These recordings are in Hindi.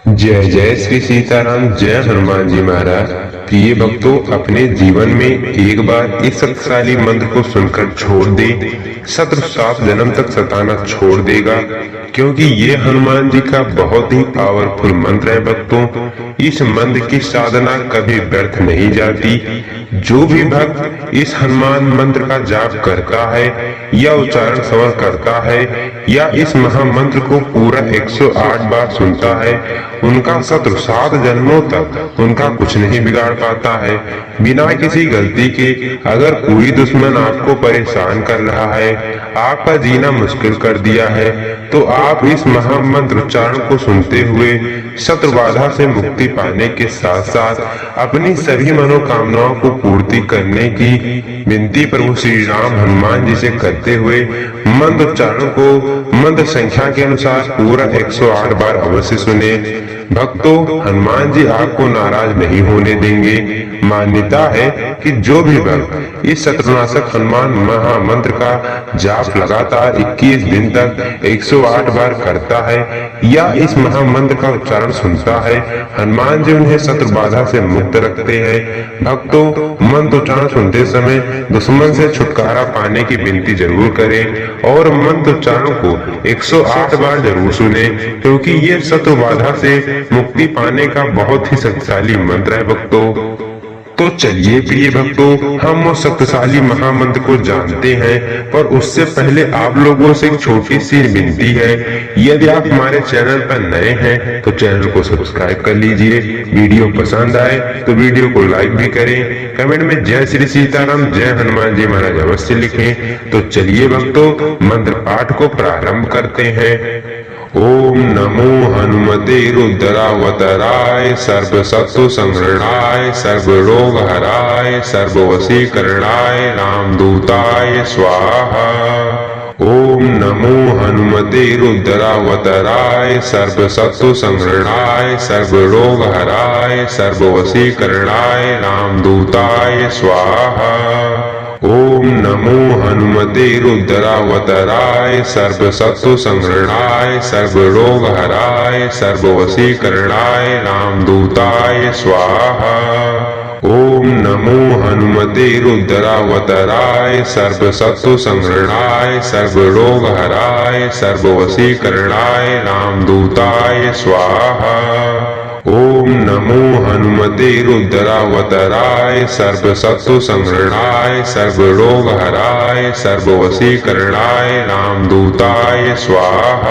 जय जय श्री सीताराम, जय हनुमान जी महाराज। प्रिय भक्तों, अपने जीवन में एक बार इस शक्तिशाली मंत्र को सुनकर छोड़ दे, शत्रु 7 जन्म तक सताना छोड़ देगा, क्योंकि ये हनुमान जी का बहुत ही पावरफुल मंत्र है। भक्तों, इस मंत्र की साधना कभी व्यर्थ नहीं जाती। जो भी भक्त इस हनुमान मंत्र का जाप करता है या उच्चारण श्रवण करता है या इस महामंत्र को पूरा 108 बार सुनता है, उनका शत्रु 7 जन्मों तक उनका कुछ नहीं बिगाड़ पाता है। बिना किसी गलती के अगर कोई दुश्मन आपको परेशान कर रहा है, आपका जीना मुश्किल कर दिया है, तो आप इस महामंत्र उच्चारण को सुनते हुए शत्रु बाधा से मुक्ति पाने के साथ साथ अपनी सभी मनोकामनाओं को पूर्ति करने की विनती प्रभु श्री राम हनुमान जी से करते हुए मंत्र उच्चारण को मंत्र संख्या के अनुसार पूरा 108 बार अवश्य सुने। भक्तों, हनुमान जी आपको नाराज नहीं होने देंगे। मान्यता है कि जो भी भक्त इस शत्रुनाशक हनुमान महामंत्र का जाप लगातार 21 दिन तक 108 बार करता है या इस महामंत्र का उच्चारण सुनता है, हनुमान जी उन्हें शत्रु बाधा से मुक्त रखते हैं। भक्तों, मंत्र उच्चारण सुनते समय दुश्मन से छुटकारा पाने की विनती जरूर करें और मंत्र उच्चारण को 108 बार जरूर सुने, क्योंकि ये शत्रु बाधा से मुक्ति पाने का बहुत ही शक्तिशाली मंत्र है। भक्तों, तो चलिए प्रिय भक्तों, हम उस शक्तिशाली महामंत्र को जानते हैं, पर उससे पहले आप लोगों से एक छोटी सी विनती है। यदि आप हमारे चैनल पर नए हैं तो चैनल को सब्सक्राइब कर लीजिए। वीडियो पसंद आए तो वीडियो को लाइक भी करें। कमेंट में जय श्री सीताराम, जय हनुमान जी महाराज अवश्य लिखें। तो चलिए भक्तों, मंत्र पाठ को प्रारंभ करते हैं। ओम नमो हनुमते रुद्रावताराय, सर्व शत्रु संहरणाय, सर्व रोग हराय, सर्व वशीकरणाय, रामदूताय स्वाहा। ओम नमो हनुमते रुद्रावताराय, सर्व शत्रु संहरणाय, सर्व रोग हराय, सर्व वशीकरणाय, रामदूताय स्वाहा। ओम नमो हनुमते रुद्रावताराय, सर्व शत्रु संहरणाय, सर्व रोग हराय, सर्व वशीकरणाय, रामदूताय स्वाहा। ओम नमो हनुमते रुद्रावताराय, सर्व शत्रु संहरणाय, सर्व रोग हराय, सर्व वशीकरणाय, रामदूताय स्वाहा। ओम नमो हनुमते रुद्रावताराय, सर्व शत्रु संहरणाय, सर्व रोग हराय, सर्व वशीकरणाय, रामदूताय स्वाहा।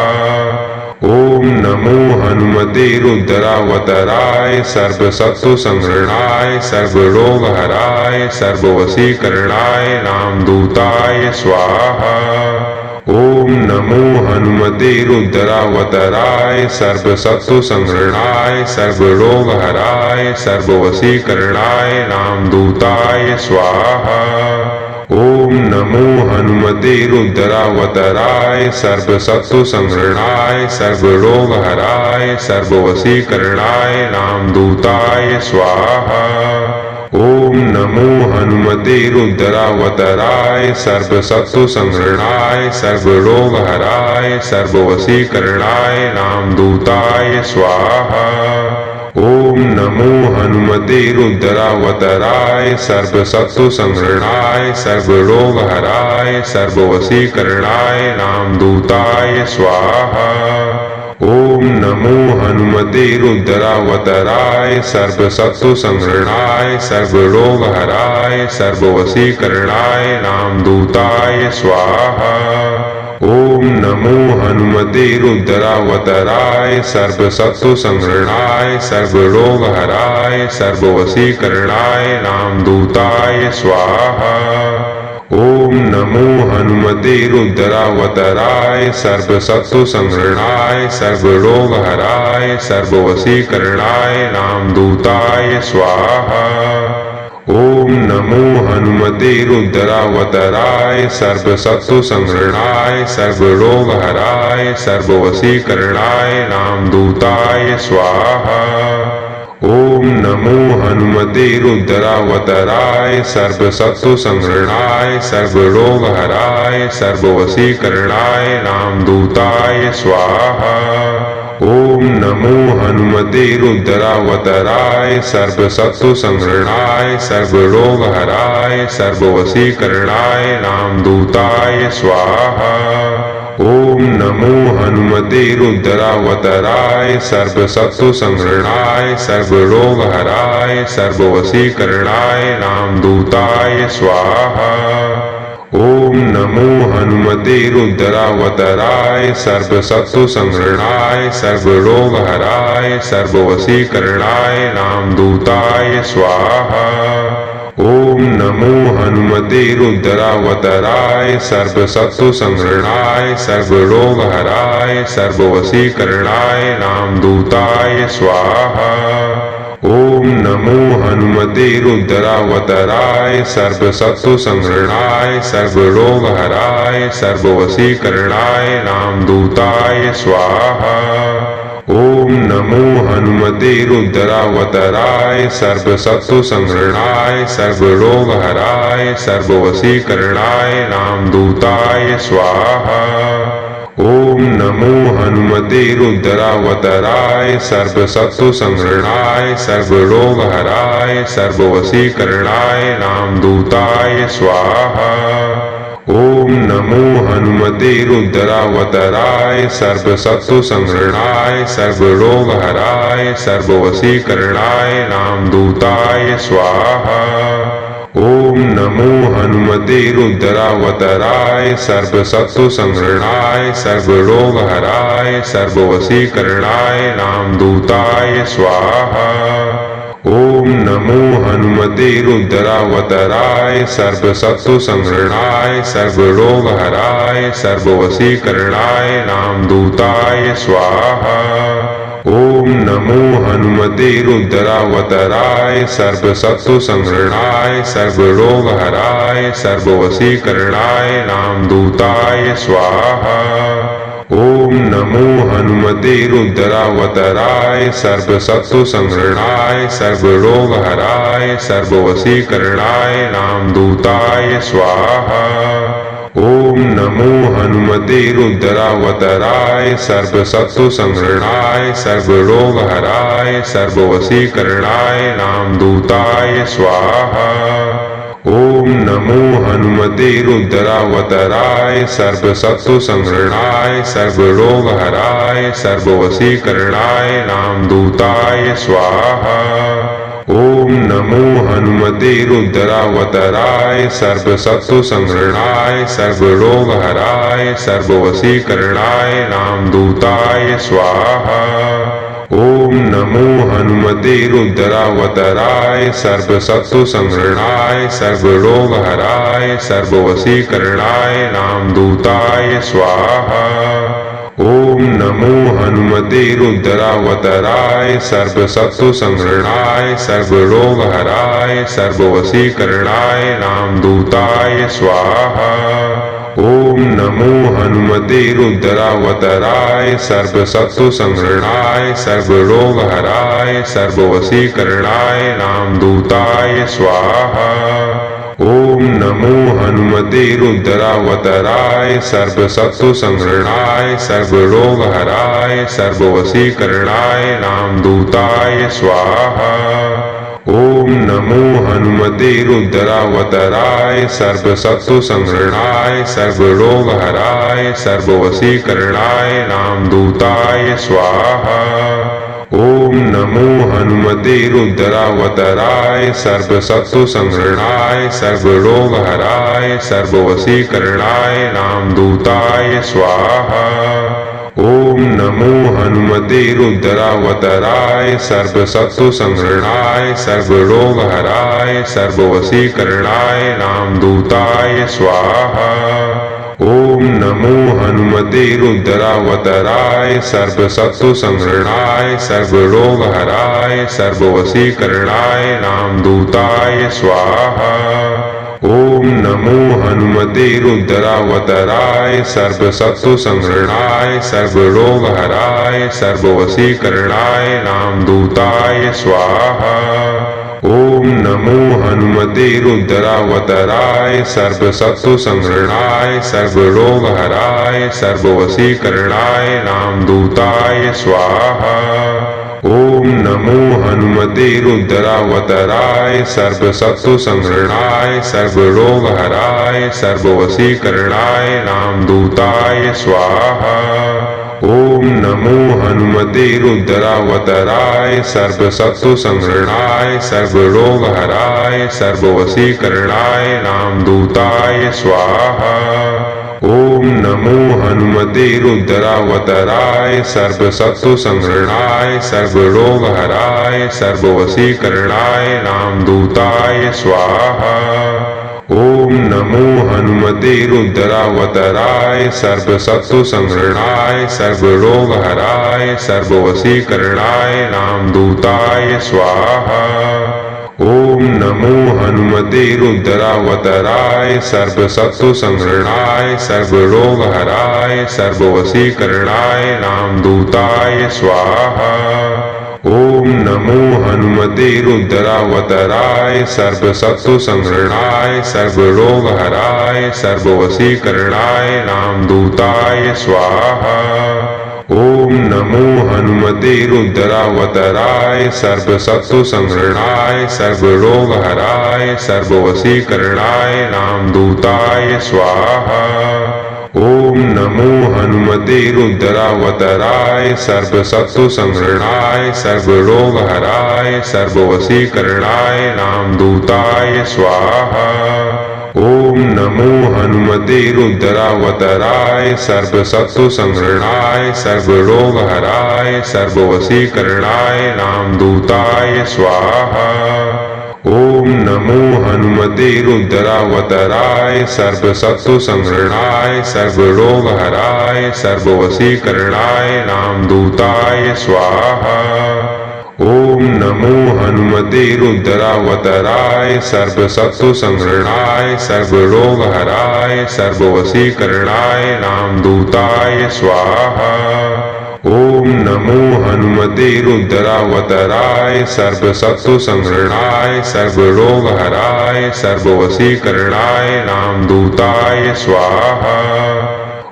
ओम नमो हनुमते रुद्रावताराय, सर्व शत्रु संहरणाय, सर्व रोग हराय, सर्व वशीकरणाय, रामदूताय स्वाहा। ओम नमो हनुमते रुद्रावताराय, सर्व शत्रु संहरणाय, सर्व रोग हराय, सर्व वशीकरणाय, रामदूताय स्वाहा। ओम नमो हनुमते रुद्रावताराय, सर्व शत्रु संहरणाय, सर्व रोग हराय, सर्व वशीकरणाय, रामदूताय स्वाहा। ओम नमो हनुमते रुद्रावताराय, सर्व शत्रु संहरणाय, सर्व रोग हराय, सर्व वशीकरणाय, रामदूताय स्वाहा। ओम नमो हनुमते रुद्रावताराय, सर्व शत्रु संहरणाय, सर्व रोग हराय, सर्व वशीकरणाय, रामदूताय स्वाहा। ओम नमो हनुमते रुद्रावताराय, सर्व शत्रु संहरणाय, सर्व रोग हराय, सर्व वशीकरणाय, रामदूताय स्वाहा। ओम नमो हनुमते रुद्रावताराय, सर्व शत्रु संहरणाय, सर्व रोग हराय, सर्व वशीकरणाय, रामदूताय स्वाहा। ओम नमो हनुमते रुद्रावताराय, सर्व शत्रु संहरणाय, सर्व रोग हराय, सर्व वशीकरणाय, रामदूताय स्वाहा। ओम नमो हनुमते रुद्रावताराय, सर्व शत्रु संहरणाय, सर्व रोग हराय, सर्व वशीकरणाय, रामदूताय स्वाहा। ओम नमो हनुमते रुद्रावताराय, सर्व शत्रु संहरणाय, सर्व रोग हराय, सर्व वशीकरणाय, रामदूताय स्वाहा। ओम नमो हनुमते रुद्रावताराय सर्वसत्व संहरणाय सर्वरोगहराय सर्ववशीकरणाय रामदूताय स्वाहा। ओम नमो हनुमते रुद्रावताराय सर्वसत्व संहरणाय सर्वरोगहराय सर्ववशीकरणाय रामदूताय स्वाहा। ओम नमो हनुमते रुद्रावताराय सर्वसत्व संहरणाय सर्वरोगहराय सर्ववशीकरणाय रामदूताय स्वाहा। ओम नमो हनुमते रुद्रावताराय सर्वसत्व संहरणाय सर्वरोगहराय सर्ववशीकरणाय रामदूताय स्वाहा। ओम नमो हनुमते रुद्रावताराय सर्वसत्व संहरणाय सर्वरोगहराय सर्ववशीकरणाय रामदूताय स्वाहा। ओम नमो हनुमते रुद्रावताराय सर्वसत्व संहरणाय सर्वरोगहराय सर्ववशीकरणाय रामदूताय स्वाहा। ओम नमो हनुमते रुद्रावताराय सर्वसत्व संहरणाय सर्वरोगहराय सर्ववशीकरणाय रामदूताय स्वाहा। ओम नमो हनुमते रुद्रावताराय सर्वसत्व संहरणाय सर्वरोगहराय सर्ववशीकरणाय रामदूताय स्वाहा। ओम नमो हनुमते रुद्रावताराय सर्वसत्व संहरणाय सर्वरोगहराय सर्ववशीकरणाय रामदूताय स्वाहा। ओम नमो हनुमते रुद्रावताराय सर्वसत्व संहरणाय सर्वरोगहराय सर्ववशीकरणाय रामदूताय स्वाहा। ओम नमो हनुमते रुद्रावताराय सर्वसत्व संहरणाय सर्वरोगहराय सर्ववशीकरणाय रामदूताय स्वाहा। ओम नमो हनुमते रुद्रावताराय सर्वसत्व संहरणाय सर्वरोगहराय सर्ववशीकरणाय रामदूताय स्वाहा। ओम नमो हनुमते रुद्रावताराय सर्वसत्व संहरणाय सर्वरोगहराय सर्ववशीकरणाय रामदूताय स्वाहा। ओम नमो हनुमते रुद्रावताराय सर्वसत्व संहरणाय सर्वरोगहराय सर्ववशीकरणाय रामदूताय स्वाहा। ओम नमो हनुमते रुद्रावताराय सर्वसत्व संहरणाय सर्वरोगहराय सर्ववशीकरणाय रामदूताय स्वाहा। ओम नमो हनुमते रुद्रावताराय सर्वसत्व संहरणाय सर्वरोगहराय सर्ववशीकरणाय रामदूताय स्वाहा। ओम नमो हनुमते रुद्रावताराय सर्वसत्व संहरणाय सर्वरोगहराय सर्ववशीकरणाय रामदूताय स्वाहा। ओम नमो हनुमते रुद्रावताराय सर्वसत्व संहरणाय सर्वरोगहराय सर्ववशीकरणाय रामदूताय स्वाहा। ओम नमो हनुमते रुद्रावताराय सर्वसत्व संहरणाय सर्वरोगहराय सर्ववशीकरणाय रामदूताय स्वाहा। ओम नमो हनुमते रुद्रावताराय सर्वसत्व संहरणाय सर्वरोगहराय सर्ववशीकरणाय रामदूताय स्वाहा। ओम नमो हनुमते रुद्रावताराय सर्वसत्व संहरणाय सर्वरोगहराय सर्ववशीकरणाय रामदूताय स्वाहा। ओम नमो हनुमते रुद्रावताराय सर्वसत्व संहरणाय सर्वरोगहराय सर्ववशीकरणाय रामदूताय स्वाहा। ओम नमो हनुमते रुद्रावताराय सर्वसत्व संहरणाय सर्वरोगहराय सर्ववशीकरणाय रामदूताय स्वाहा। ओम नमो हनुमते रुद्रावताराय सर्वसत्व संहरणाय सर्वरोगहराय सर्ववशीकरणाय रामदूताय स्वाहा। ओम नमो हनुमते रुद्रावताराय सर्वसत्व संहरणाय सर्वरोगहराय सर्ववशीकरणाय रामदूताय स्वाहा। ओम नमो हनुमते रुद्रावताराय सर्वसत्व संहरणाय सर्वरोगहराय सर्ववशीकरणाय रामदूताय स्वाहा। ओम नमो हनुमते रुद्रावताराय सर्वसत्व संहरणाय सर्वरोगहराय सर्ववशीकरणाय रामदूताय स्वाहा। ओम नमो हनुमते रुद्रावताराय सर्वसत्व संहरणाय सर्वरोगहराय सर्ववशीकरणाय रामदूताय स्वाहा। ओम नमो हनुमते रुद्रावताराय सर्वसत्व संहरणाय सर्वरोगहराय सर्ववशीकरणाय रामदूताय स्वाहा। ओम नमो हनुमते रुद्रावताराय सर्वसत्व संहरणाय सर्वरोगहराय सर्ववशीकरणाय रामदूताय स्वाहा। ओम नमो हनुमते रुद्रावताराय सर्वसत्व संहरणाय सर्वरोगहराय सर्ववशीकरणाय रामदूताय स्वाहा। ओम नमो हनुमते रुद्रावताराय सर्वसत्व संहरणाय सर्वरोगहराय सर्ववशीकरणाय रामदूताय स्वाहा। ओम नमो हनुमते रुद्रावताराय सर्वसत्व संहरणाय सर्वरोगहराय सर्ववशीकरणाय रामदूताय स्वाहा। ओम नमो हनुमते रुद्रावताराय सर्वसत्व संहरणाय सर्वरोगहराय सर्ववशीकरणाय रामदूताय स्वाहा। ओम नमो हनुमते रुद्रावताराय सर्वसत्व संहरणाय सर्वरोगहराय सर्ववशीकरणाय रामदूताय स्वाहा। ओम नमो हनुमते रुद्रावताराय सर्वसत्व संहरणाय सर्वरोगहराय सर्ववशीकरणाय रामदूताय स्वाहा। ओम नमो हनुमते रुद्रावताराय सर्वसत्व संहरणाय सर्वरोगहराय सर्ववशीकरणाय रामदूताय स्वाहा।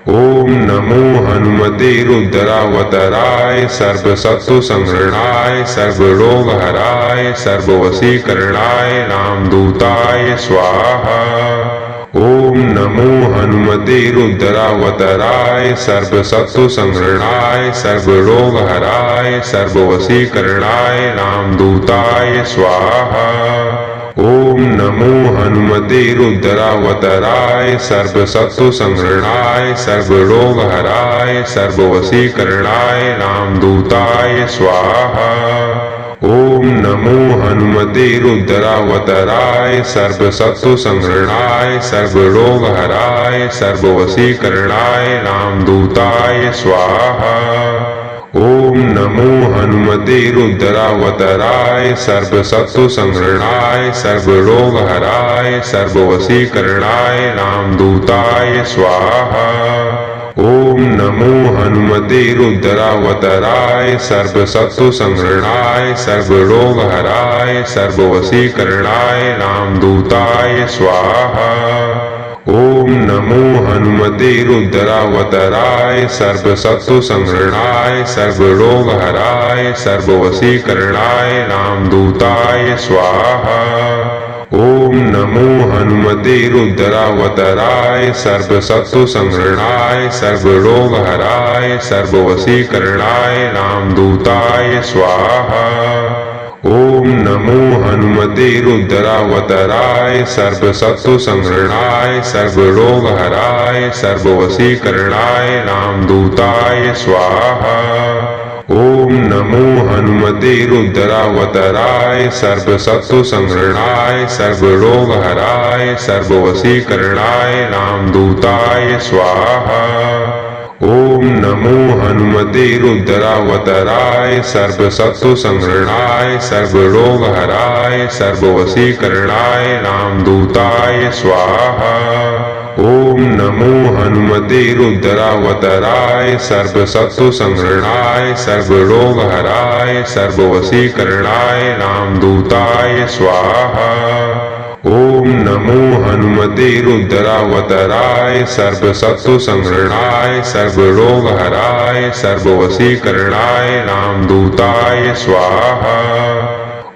ओम नमो हनुमते रुद्रावताराय सर्वसत्व संहरणाय सर्वरोगहराय सर्ववशीकरणाय रामदूताय स्वाहा। ओम नमो हनुमते रुद्रावताराय सर्वसत्व संहरणाय सर्वरोगहराय सर्ववशीकरणाय रामदूताय स्वाहा। ओम नमो हनुमते रुद्रावताराय सर्वसत्व संहरणाय सर्वरोगहराय सर्ववशीकरणाय रामदूताय स्वाहा। ओम नमो हनुमते रुद्रावताराय सर्वसत्व संहरणाय सर्वरोगहराय सर्ववशीकरणाय रामदूताय स्वाहा। ओम नमो हनुमते रुद्रावताराय सर्वसत्व संहरणाय सर्वरोगहराय सर्ववशीकरणाय रामदूताय स्वाहा। ओम नमो हनुमते रुद्रावताराय सर्वसत्व संहरणाय सर्वरोगहराय सर्ववशीकरणाय रामदूताय स्वाहा। ओम नमो हनुमते रुद्रावताराय सर्वसत्व संहरणाय सर्वरोगहराय सर्ववशीकरणाय रामदूताय स्वाहा। ओम नमो हनुमते रुद्रावताराय सर्वसत्व संहरणाय सर्वरोगहराय सर्ववशीकरणाय रामदूताय स्वाहा। ओम नमो हनुमते रुद्रावताराय सर्वसत्व संहरणाय सर्वरोगहराय सर्ववशीकरणाय रामदूताय स्वाहा। ओम नमो हनुमते रुद्रावताराय सर्वसत्व संहरणाय सर्वरोगहराय सर्ववशीकरणाय रामदूताय स्वाहा। ओम नमो हनुमते रुद्रावताराय सर्वसत्व संहरणाय सर्वरोगहराय सर्ववशीकरणाय रामदूताय स्वाहा। ओम नमो हनुमते रुद्रावताराय सर्वसत्व संहरणाय सर्वरोगहराय सर्ववशीकरणाय रामदूताय स्वाहा। ओम नमो हनुमते रुद्रावताराय सर्वशत्रुसंहरणाय सर्वरोगहराय सर्ववशीकरणाय रामदूताय स्वाहा।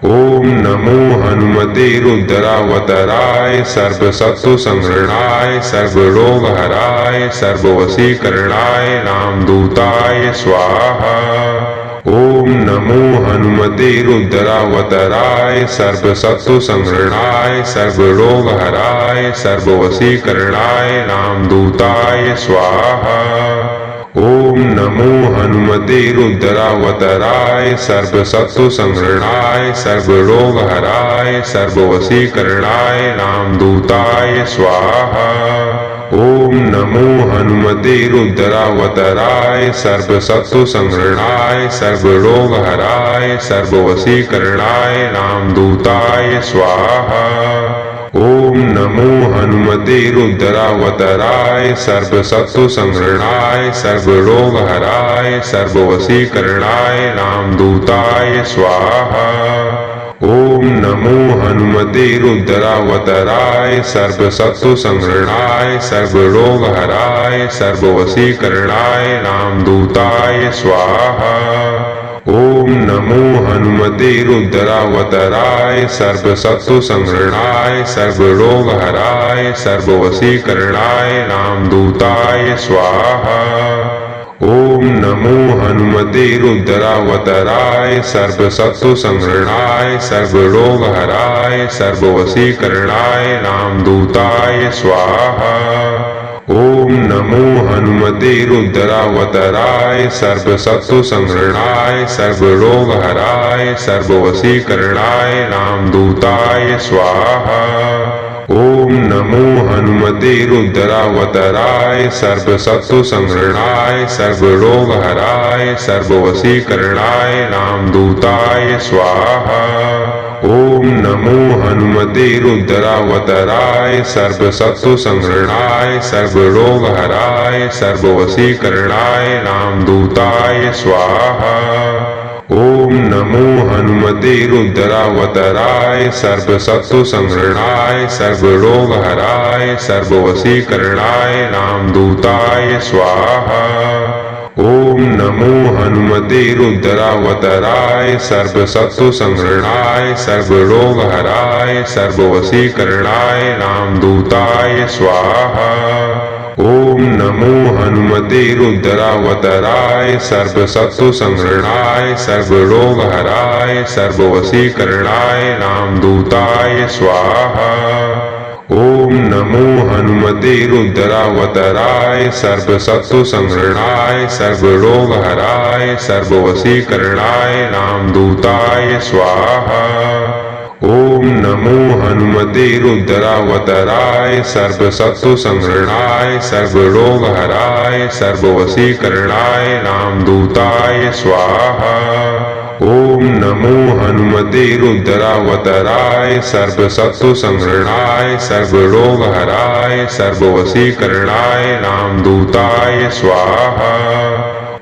ओम नमो हनुमते रुद्रावताराय सर्वशत्रुसंहरणाय सर्वरोगहराय सर्ववशीकरणाय रामदूताय स्वाहा। ओम नमो हनुमते रुद्रावताराय सर्वशत्रुसंहरणाय सर्वरोगहराय सर्ववशीकरणाय रामदूताय स्वाहा। ओम नमो हनुमते रुद्रावताराय सर्वशत्रुसंहरणाय सर्वरोगहराय सर्ववशीकरणाय रामदूताय स्वाहा। ओम नमो हनुमते रुद्रावताराय सर्वशत्रुसंहरणाय सर्वरोगहराय सर्ववशीकरणाय रामदूताय स्वाहा। ओम नमो हनुमते रुद्रावताराय सर्वशत्रुसंहरणाय सर्वरोगहराय सर्ववशीकरणाय रामदूताय स्वाहा। ओम नमो हनुमते रुद्रावताराय सर्वशत्रुसंहरणाय सर्वरोगहराय सर्ववशीकरणाय रामदूताय स्वाहा। ओम नमो हनुमते रुद्रावताराय सर्वशत्रुसंहरणाय सर्वरोगहराय सर्ववशीकरणाय रामदूताय स्वाहा। ओम नमो हनुमते रुद्रावताराय सर्वशत्रुसंहरणाय सर्वरोगहराय सर्ववशीकरणाय रामदूताय स्वाहा। ओम नमो हनुमते रुद्रावताराय सर्वशत्रुसंहरणाय सर्वरोगहराय सर्ववशीकरणाय रामदूताय स्वाहा। ओम नमो हनुमते रुद्रावताराय सर्वशत्रुसंहरणाय सर्वरोगहराय सर्ववशीकरणाय रामदूताय स्वाहा। ओम नमो हनुमते रुद्रावताराय सर्वशत्रुसंहरणाय सर्वरोगहराय सर्ववशीकरणाय रामदूताय स्वाहा। ओम नमो हनुमते रुद्रावताराय सर्वशत्रुसंहरणाय सर्वरोगहराय सर्ववशीकरणाय रामदूताय स्वाहा। ओम नमो हनुमते रुद्रावताराय सर्वशत्रुसंहरणाय सर्वरोगहराय सर्ववशीकरणाय रामदूताय स्वाहा। ओम नमो हनुमते रुद्रावताराय सर्वशत्रुसंहरणाय सर्वरोगहराय सर्ववशीकरणाय रामदूताय स्वाहा। ओम नमो हनुमते रुद्रावताराय सर्वशत्रुसंहरणाय सर्वरोगहराय सर्ववशीकरणाय रामदूताय स्वाहा। ओम नमो हनुमते रुद्रावताराय सर्वशत्रुसंहरणाय सर्वरोगहराय सर्ववशीकरणाय रामदूताय स्वाहा। ओम नमो हनुमते रुद्रावताराय सर्वशत्रुसंहरणाय सर्वरोगहराय सर्ववशीकरणाय रामदूताय स्वाहा।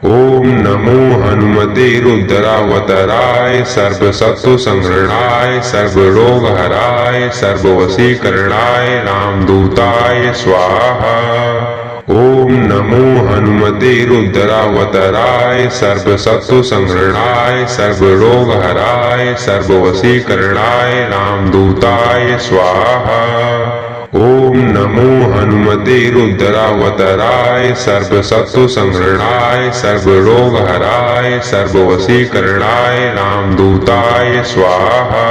ओम नमो हनुमते रुद्रावताराय सर्वशत्रुसंहरणाय सर्वरोगहराय सर्ववशीकरणाय रामदूताय स्वाहा। ओम नमो हनुमते रुद्रावताराय सर्वशत्रुसंहरणाय सर्वरोगहराय सर्ववशीकरणाय रामदूताय स्वाहा। ओम नमो हनुमते रुद्रावताराय सर्वशत्रुसंहरणाय सर्वरोगहराय सर्ववशीकरणाय रामदूताय स्वाहा।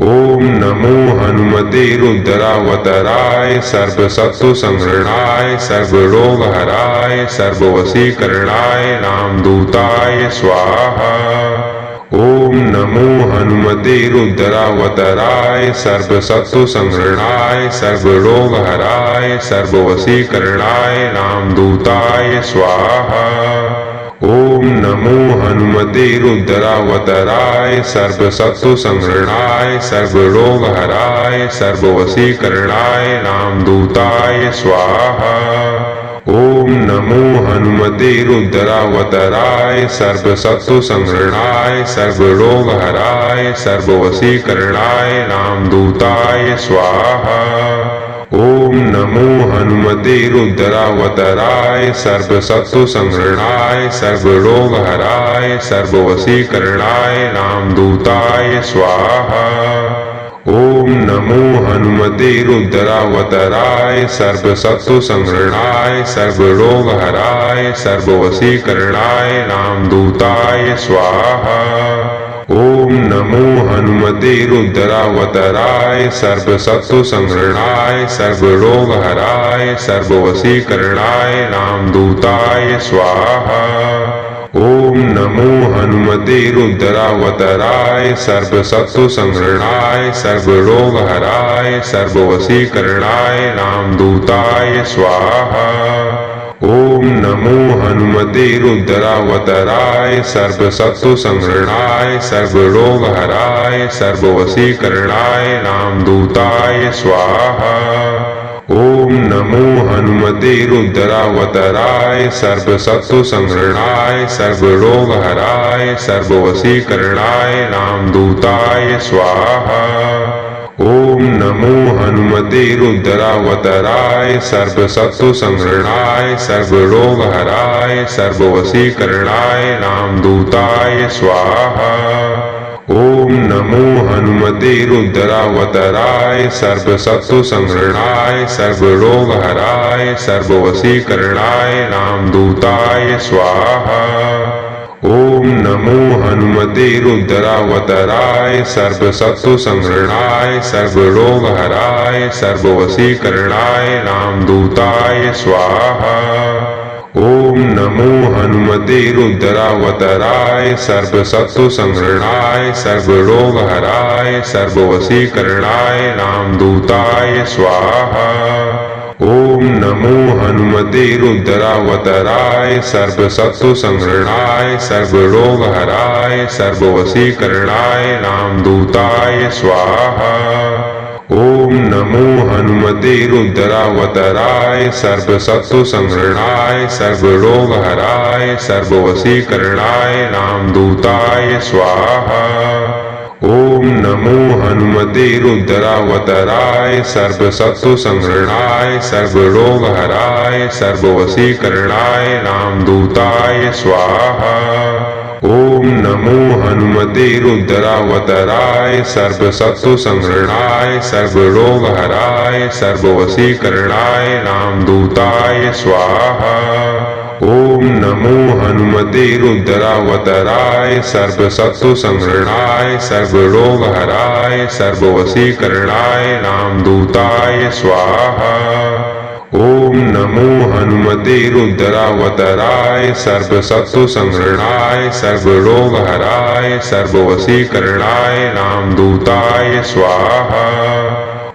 ओम नमो हनुमते रुद्रावताराय सर्वशत्रुसंहरणाय सर्वरोगहराय सर्ववशीकरणाय रामदूताय स्वाहा। ओम नमो हनुमते रुद्रावताराय सर्वशत्रुसंहरणाय सर्वरोगहराय सर्ववशीकरणाय रामदूताय स्वाहा। ओम नमो हनुमते रुद्रावताराय सर्वशत्रुसंहरणाय सर्वरोगहराय सर्ववशीकरणाय रामदूताय स्वाहा। ओम नमो हनुमते रुद्रावताराय सर्वसत्व संहरणाय सर्वरोग हराय सर्ववशीकरणाय रामदूताय स्वाहा। ओम नमो हनुमते रुद्रावताराय सर्वसत्व संहरणाय सर्वरोग हराय सर्ववशीकरणाय रामदूताय स्वाहा। ओम नमो हनुमते रुद्रावताराय सर्वसत्व संहरणाय सर्वरोग हराय सर्ववशीकरणाय रामदूताय स्वाहा। ओम नमो हनुमते रुद्रावताराय सर्वसत्व संहरणाय सर्वरोग हराय सर्ववशीकरणाय रामदूताय स्वाहा। ओम नमो हनुमते रुद्रावताराय सर्वसत्व संहरणाय सर्वरोग हराय सर्ववशीकरणाय रामदूताय स्वाहा। ओम नमो हनुमते रुद्रावताराय सर्वसत्व संहरणाय सर्वरोग हराय सर्ववशीकरणाय रामदूताय स्वाहा। ओम नमो हनुमते रुद्रावताराय सर्वसत्व संहरणाय सर्वरोग हराय सर्ववशीकरणाय रामदूताय स्वाहा। ओम नमो हनुमते रुद्रावताराय सर्वसत्व संहरणाय सर्वरोग हराय सर्ववशीकरणाय रामदूताय स्वाहा। ओम नमो हनुमते रुद्रावताराय सर्वसत्व संहरणाय सर्वरोग हराय सर्ववशीकरणाय रामदूताय स्वाहा। ओम नमो हनुमते रुद्रावताराय सर्वसत्व संहरणाय सर्वरोग हराय सर्ववशीकरणाय रामदूताय स्वाहा। ओम नमो हनुमते रुद्रावताराय सर्वसत्व संहरणाय सर्वरोग हराय सर्ववशीकरणाय रामदूताय स्वाहा। ओम नमो हनुमते रुद्रावताराय सर्वसत्व संहरणाय सर्वरोग हराय सर्ववशीकरणाय रामदूताय स्वाहा। ओम नमो हनुमते रुद्रावताराय सर्वसत्व संहरणाय सर्वरोग हराय सर्ववशीकरणाय रामदूताय स्वाहा। ओम नमो हनुमते रुद्रावताराय सर्वसत्व संहरणाय सर्वरोग हराय सर्ववशीकरणाय रामदूताय स्वाहा। ओम नमो हनुमते रुद्रावताराय सर्वसत्व संहरणाय सर्वरोग हराय सर्ववशीकरणाय रामदूताय स्वाहा। ओम नमो हनुमते रुद्रावताराय सर्वसत्व संहरणाय सर्वरोग हराय सर्ववशीकरणाय रामदूताय स्वाहा। ओम नमो हनुमते रुद्रावताराय सर्वसत्व संहरणाय सर्वरोग हराय सर्ववशीकरणाय रामदूताय स्वाहा।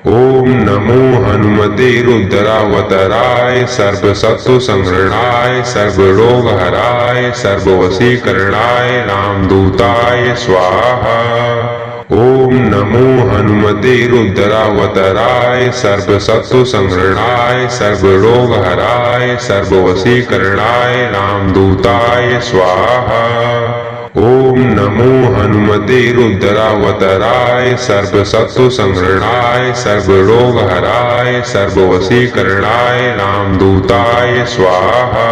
ओम नमो हनुमते रुद्रावताराय सर्वसत्व संहरणाय सर्वरोग हराय सर्ववशीकरणाय रामदूताय स्वाहा। ओम नमो हनुमते रुद्रावताराय सर्वसत्व संहरणाय सर्वरोग हराय सर्ववशीकरणाय रामदूताय स्वाहा। ओम नमो हनुमते रुद्रावताराय सर्वसत्व संहरणाय सर्वरोग हराय सर्ववशीकरणाय रामदूताय स्वाहा।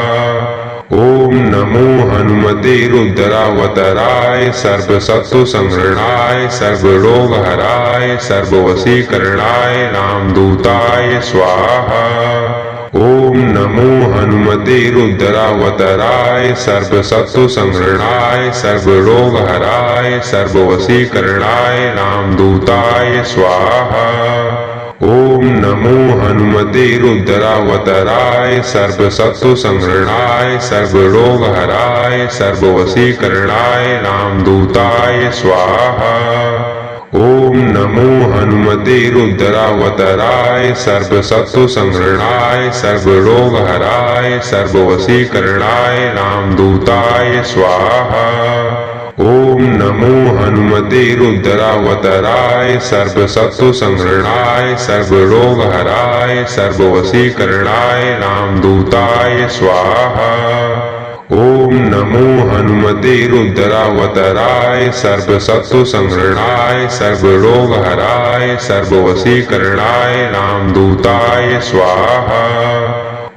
ओम नमो हनुमते रुद्रावताराय सर्वसत्व संहरणाय सर्वरोग हराय सर्ववशीकरणाय रामदूताय स्वाहा। ओम नमो हनुमते रुद्रावताराय सर्वसत्व संहरणाय सर्वरोग हराय सर्ववशीकरणाय रामदूताय स्वाहा। ओम नमो हनुमते रुद्रावताराय सर्वसत्व संहरणाय सर्वरोग हराय सर्ववशीकरणाय रामदूताय स्वाहा। ओम नमो हनुमते रुद्रावताराय सर्वसत्व संहरणाय सर्वरोग हराय सर्ववशीकरणाय रामदूताय स्वाहा। ओम नमो हनुमते रुद्रावताराय सर्वसत्व संहरणाय सर्वरोग हराय सर्ववशीकरणाय रामदूताय स्वाहा। ओम नमो हनुमते रुद्रावताराय सर्वसत्व संहरणाय सर्वरोग हराय सर्ववशीकरणाय रामदूताय स्वाहा।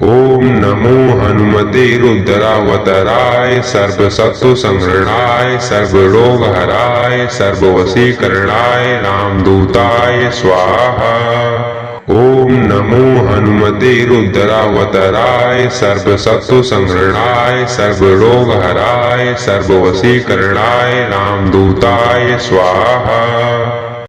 ओम नमो हनुमते रुद्रावताराय सर्वसत्व संहरणाय सर्वरोग हराय सर्ववशीकरणाय रामदूताय स्वाहा। ओम नमो हनुमते रुद्रावताराय सर्वसत्व संहरणाय सर्वरोग हराय सर्ववशीकरणाय रामदूताय स्वाहा।